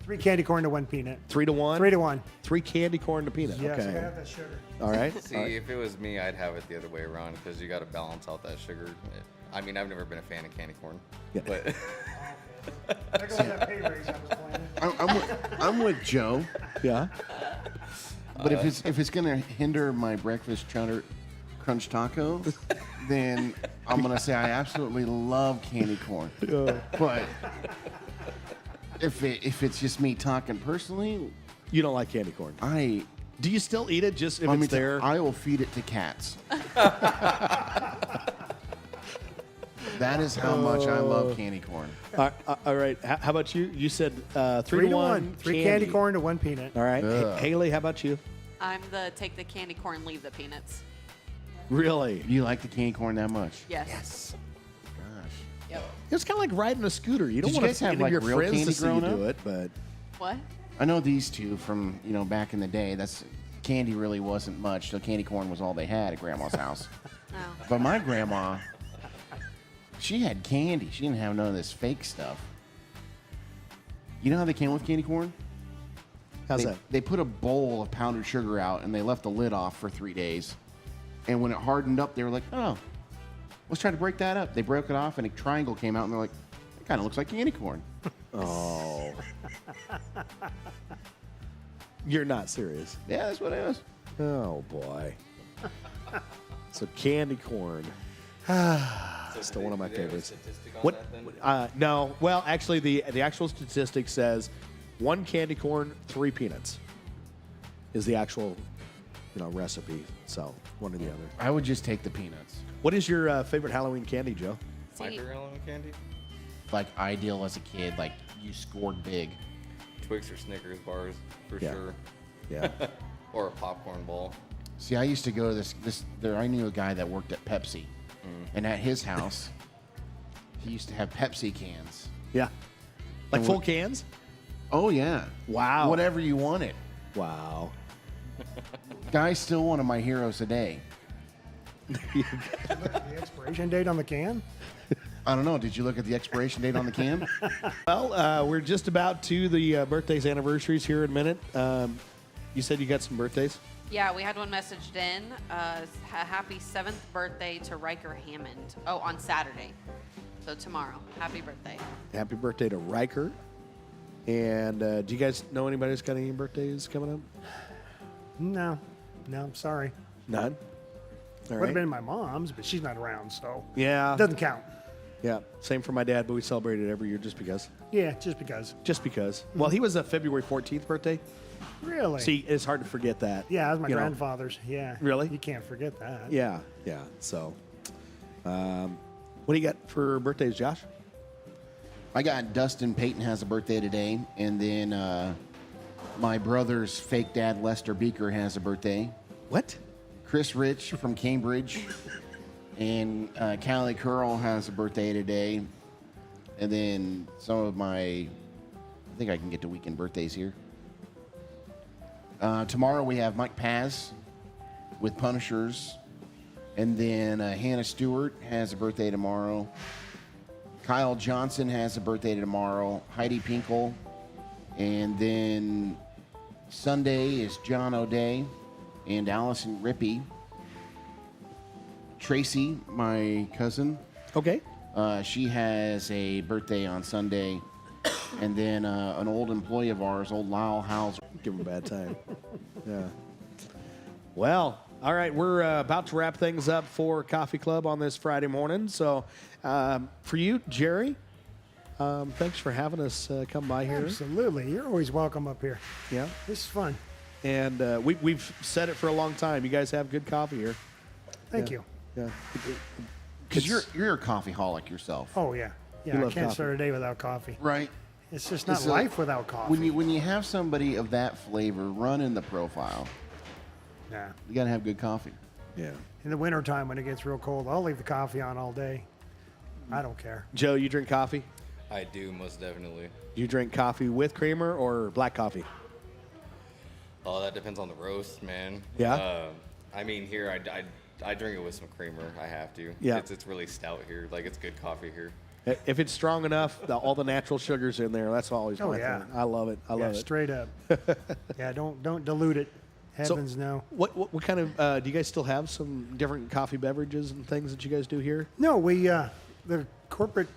H: 3 candy corn to 1 peanut.
A: 3 to 1?
H: 3 to 1.
A: 3 candy corn to peanut.
H: Yes, I
A: Okay.
H: have that sugar.
A: All right.
I: See, if it was me, I'd have it the other way around because you got to balance out that sugar. I mean, I've never been a fan of candy corn,
A: Yeah.
I: but
H: There goes that pay raise I was planning.
B: I'm with Joe,
A: Yeah.
B: but if it's gonna hinder my breakfast cheddar crunch taco, then I'm gonna say I absolutely love candy corn. But if it's just me talking personally,
A: You don't like candy corn.
B: do
A: you still eat it just if
B: I
A: it's
B: mean,
A: there?
B: I will feed it to cats. That is how much I love candy corn.
A: All right. How about you? You said 3
H: 3
A: to 1.
H: 3 candy corn to 1 peanut.
A: All right.
B: Ugh.
A: Haley, how about you?
E: I'm the take the candy corn, leave the peanuts.
A: Really?
B: Do you like the candy corn that much?
E: Yes.
B: Gosh.
E: Yep.
A: It's kind of like riding a scooter. You don't
B: Did you
A: want
B: guys
A: to
B: have,
A: any of
B: like,
A: your
B: real
A: friends
B: candy
A: to see you
B: growing
A: do
B: up?
A: it, but
E: What?
B: I know these two from, back in the day. That's candy really wasn't much. So candy corn was all they had at Grandma's house.
E: No.
B: But my grandma, she had candy. She didn't have none of this fake stuff. You know how they came with candy corn?
A: how's that?
B: They put a bowl of powdered sugar out and they left the lid off for 3 days. And when it hardened up, they were like, oh, let's try to break that up. They broke it off and a triangle came out and they're like, it kind of looks like candy corn.
A: Oh. You're not serious.
B: Yeah, that's what it is.
A: Oh, boy. So candy corn. Still one of my favorites. What? No. Well, actually, the actual statistic says 1 candy corn, 3 peanuts is the actual, recipe. So one or the other.
B: I would just take the peanuts.
A: What is your favorite Halloween candy, Joe?
I: My
E: See,
I: favorite Halloween candy?
B: Like ideal as a kid, like you scored big.
I: Twix or Snickers bars, for
A: Yeah.
I: sure.
A: Yeah.
I: Or a popcorn ball.
B: See, I used to go to I knew a guy that worked at Pepsi. And at his house, he used to have Pepsi cans.
A: Yeah. Like
B: And
A: full
B: what-
A: cans?
B: Oh, yeah.
A: Wow.
B: Whatever you wanted.
A: Wow.
B: Guy's still one of my heroes today.
H: The expiration date on the can?
B: I don't know. Did you look at the expiration date on the can?
A: Well, we're just about to the birthdays, anniversaries here in a minute. You said you got some birthdays?
E: yeah, we had one messaged in. A happy 7th birthday to Riker Hammond. Oh, on Saturday. So tomorrow. Happy birthday.
A: Happy birthday to Riker. And do you guys know anybody who's got any birthdays coming up?
H: No, I'm sorry.
A: None? All
H: Would
A: right.
H: have been my mom's, but she's not around, so
A: Yeah.
H: doesn't count.
A: Yeah. Same for my dad, but we celebrate it every year just because.
H: Yeah, just because.
A: Just because. Well, he was a February 14th birthday.
H: Really?
A: See, it's hard to forget that.
H: yeah, that was my
A: you know.
H: grandfather's. Yeah.
A: Really?
H: You can't forget that.
A: Yeah. Yeah. So, what do you got for birthdays, Josh?
B: I got Dustin Payton has a birthday today. And then my brother's fake dad, Lester Beaker, has a birthday.
A: What?
B: Chris Rich from Cambridge. And Callie Curl has a birthday today. And then some of I think I can get to weekend birthdays here. Tomorrow we have Mike Paz with Punishers. And then Hannah Stewart has a birthday tomorrow. Kyle Johnson has a birthday tomorrow. Heidi Pinkel. And then Sunday is John O'Day and Allison Rippey. Tracy, my cousin,
A: Okay.
B: she has a birthday on Sunday. And then an old employee of ours, old Lyle Hauser.
A: Give him a bad time. Yeah. Well, all right. We're about to wrap things up for Coffee Club on this Friday morning. So, for you, Jerry, thanks for having us come by here.
H: Absolutely. You're always welcome up here.
A: Yeah.
H: This is fun.
A: And we've said it for a long time. You guys have good coffee here.
H: Thank you.
A: Yeah.
B: Because you're a coffeeholic yourself.
H: Oh, yeah.
A: You
H: Yeah, I
A: love
H: can't
A: coffee.
H: start a day without coffee.
B: Right.
H: It's just not
B: So,
H: life without coffee.
B: When you have somebody of that flavor running the profile,
H: Nah.
B: you got to have good coffee.
A: Yeah.
H: In the wintertime when it gets real cold, I'll leave the coffee on all day. I don't care.
A: Joe, you drink coffee?
I: I do, most definitely.
A: You drink coffee with creamer or black coffee?
I: Oh, that depends on the roast, man.
A: Yeah?
I: I mean, here, I drink it with some creamer. I have to.
A: Yeah.
I: It's really stout here. Like, it's good coffee here.
A: If it's strong enough, all the natural sugars in there. That's always
H: Oh,
A: my
H: yeah.
A: thing. I love it. I
H: Yeah,
A: love it.
H: straight up. Yeah, don't dilute it. Heavens no.
A: What kind of do you guys still have some different coffee beverages and things that you guys do here?
H: No, we the corporate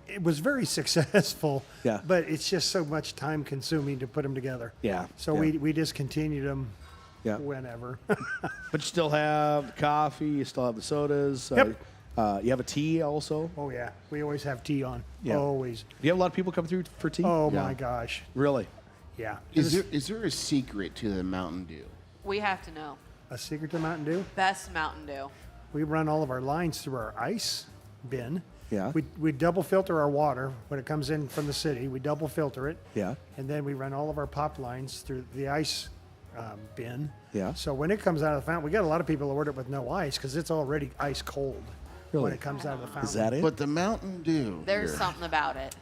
H: it was very successful.
A: Yeah.
H: But it's just so much time consuming to put them together.
A: Yeah,
H: So
A: yeah.
H: we discontinued them
A: Yeah.
H: whenever.
A: But you still have the coffee. You still have the sodas.
H: Yep.
A: You have a tea also.
H: Oh yeah. We always have tea on.
A: Yeah.
H: Always.
A: Do you have a lot of people come through for tea?
H: Oh
B: Yeah.
H: my gosh.
A: Really?
H: Yeah.
B: Is there a secret to the Mountain Dew?
E: We have to know.
H: A secret to Mountain Dew?
E: Best Mountain Dew.
H: We run all of our lines through our ice bin.
A: Yeah.
H: We double filter our water when it comes in from the city. We double filter it.
A: Yeah.
H: And then we run all of our pop lines through the ice bin.
A: Yeah.
H: So when it comes out of the fountain, we got a lot of people who order it with no ice because it's already ice cold when
A: Really?
H: it comes out of the fountain.
A: Is that it?
B: But the Mountain Dew.
E: There's
B: here.
E: something about it.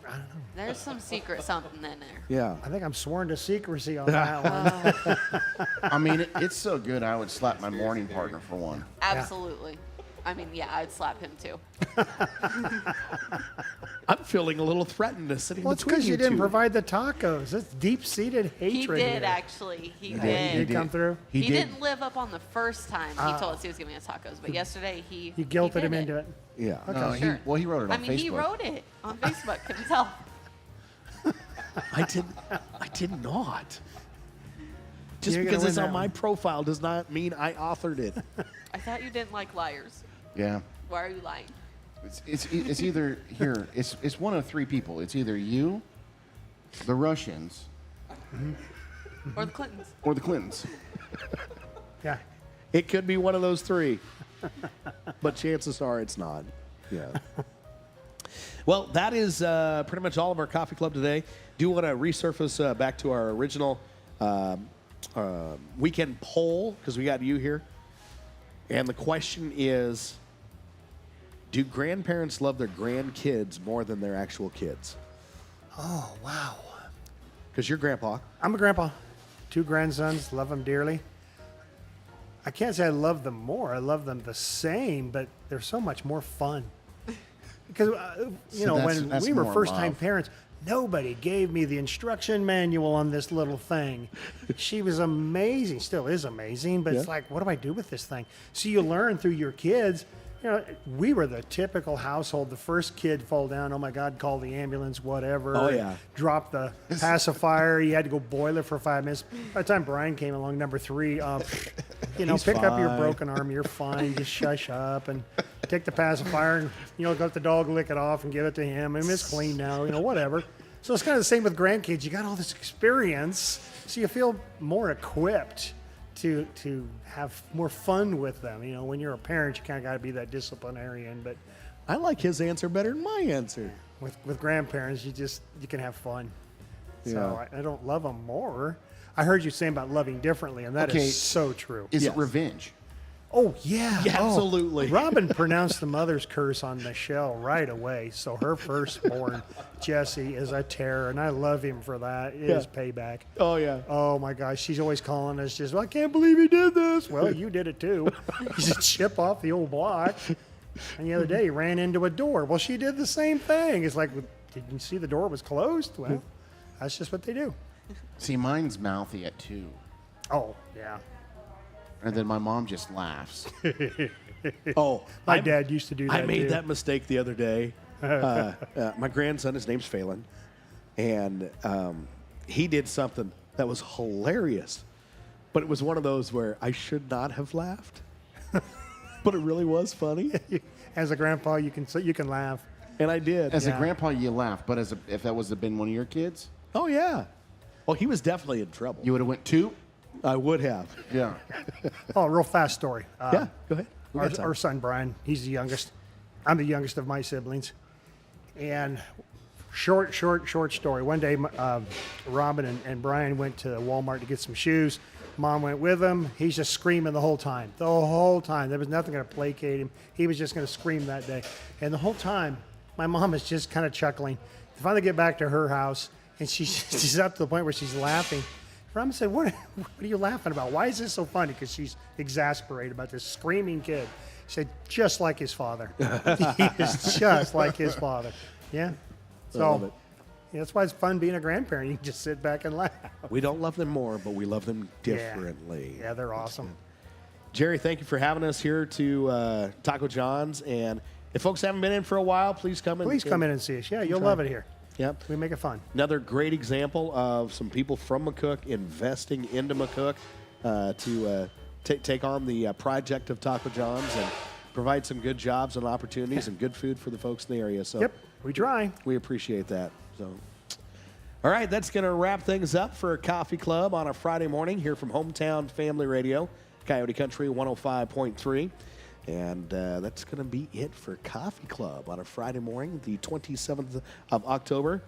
E: There's some secret something in there.
A: Yeah.
H: I think I'm sworn to secrecy on that one.
B: I mean, it's so good. I would slap my morning partner for one.
E: Absolutely. I mean, yeah, I'd slap him too.
A: I'm feeling a little threatened to sitting
H: Well, it's
A: between
H: because you
A: you
H: didn't
A: two.
H: provide the tacos. It's deep-seated hatred.
E: He did
H: here.
E: actually. He
H: Did
E: did.
H: he come through?
E: He didn't live up on the first time he told us he was giving us tacos, but yesterday he
H: You guilted
E: did
H: him into it.
A: Yeah.
B: No,
E: Sure.
B: he wrote it on
E: I mean,
B: Facebook.
E: he wrote it on Facebook. Couldn't tell.
A: I did not. Just
H: You're gonna
A: because
H: win
A: it's on
H: that
A: my
H: one.
A: profile does not mean I authored it.
E: I thought you didn't like liars.
B: Yeah.
E: Why are you lying?
B: It's either here. It's one of three people. It's either you, the Russians,
E: Or the Clintons.
B: or the Clintons.
H: Yeah.
A: It could be one of those three, but chances are it's not. Yeah. Well, that is pretty much all of our coffee club today. Do want to resurface back to our original weekend poll because we got you here, and the question is: do grandparents love their grandkids more than their actual kids?
H: Oh, wow.
A: Because you're grandpa.
H: I'm a grandpa. 2 grandsons, love them dearly. I can't say I love them more. I love them the same, but they're so much more fun. Because, you
B: So
H: know,
B: that's-
H: when
B: that's
H: we were
B: more
H: first-time
B: love.
H: parents, nobody gave me the instruction manual on this little thing. She was amazing, still is amazing, but it's
A: Yeah.
H: like, what do I do with this thing? So you learn through your kids. You know, we were the typical household. The first kid fall down, oh my God, call the ambulance, whatever.
A: Oh, yeah.
H: Drop the pacifier. You had to go boil it for 5 minutes. By the time Brian came along, number 3, you know,
A: He's
H: pick up your
A: fine.
H: broken arm. You're fine. Just shush up and take the pacifier and, you know, let the dog lick it off and give it to him. And it's clean now, you know, whatever. So it's kind of the same with grandkids. You got all this experience, so you feel more equipped to have more fun with them. You know, when you're a parent, you kind of got to be that disciplinarian. But
A: I like his answer better than my answer.
H: with grandparents, you can have fun.
A: Yeah.
H: So I don't love them more. I heard you saying about loving differently, and that is
B: Okay.
H: so true.
B: Is
A: Yes.
B: it revenge?
H: Oh, yeah.
A: Yeah,
H: Oh,
A: absolutely.
H: Robin pronounced the mother's curse on Michelle right away. So her firstborn, Jesse, is a terror, and I love him for that. It is payback.
A: Oh, yeah.
H: Oh, my gosh. She's always calling us just, I can't believe he did this. Well, you did it too. He's a chip off the old block. And the other day, he ran into a door. Well, she did the same thing. It's like, didn't you see the door was closed? Well, that's just what they do.
B: See, mine's mouthy at 2.
H: Oh, yeah.
B: And then my mom just laughs.
A: Oh,
H: My dad used to do that
A: I made
H: too.
A: that mistake the other day. My grandson, his name's Phelan, and he did something that was hilarious, but it was one of those where I should not have laughed, but it really was funny,
H: As a grandpa, you can laugh.
A: and I did.
B: As a
H: Yeah.
B: grandpa, you laugh, but if that was been one of your kids,
A: Oh yeah. Well, he was definitely in trouble.
B: you would have went 2.
A: I would have.
B: Yeah.
H: Oh, real fast story.
A: Yeah. Go ahead. We got time.
H: Our son Brian, he's the youngest. I'm the youngest of my siblings. And short story. One day, Robin and Brian went to Walmart to get some shoes. Mom went with him. He's just screaming the whole time. The whole time. There was nothing going to placate him. He was just going to scream that day. And the whole time, my mom is just kind of chuckling. They finally get back to her house, and she's up to the point where she's laughing. Robin said, what are you laughing about? Why is this so funny? Because she's exasperated about this screaming kid. She said, just like his father. He is just like his father. Yeah.
A: love it.
H: Yeah, that's why it's fun being a grandparent. You can just sit back and laugh.
A: We don't love them more, but we love them differently.
H: Yeah, they're awesome.
A: Jerry, thank you for having us here to Taco John's. And if folks haven't been in for a while, please come in.
H: Please come in and see us. Yeah, you'll love it here.
A: Yep.
H: We make it fun.
A: Another great example of some people from McCook investing into McCook to take on the project of Taco John's and provide some good jobs and opportunities and good food for the folks in the area. So
H: Yep, we try.
A: we appreciate that. So, all right, that's going to wrap things up for Coffee Club on a Friday morning here from Hometown Family Radio, Coyote Country 105.3. And that's going to be it for Coffee Club on a Friday morning, the 27th of October.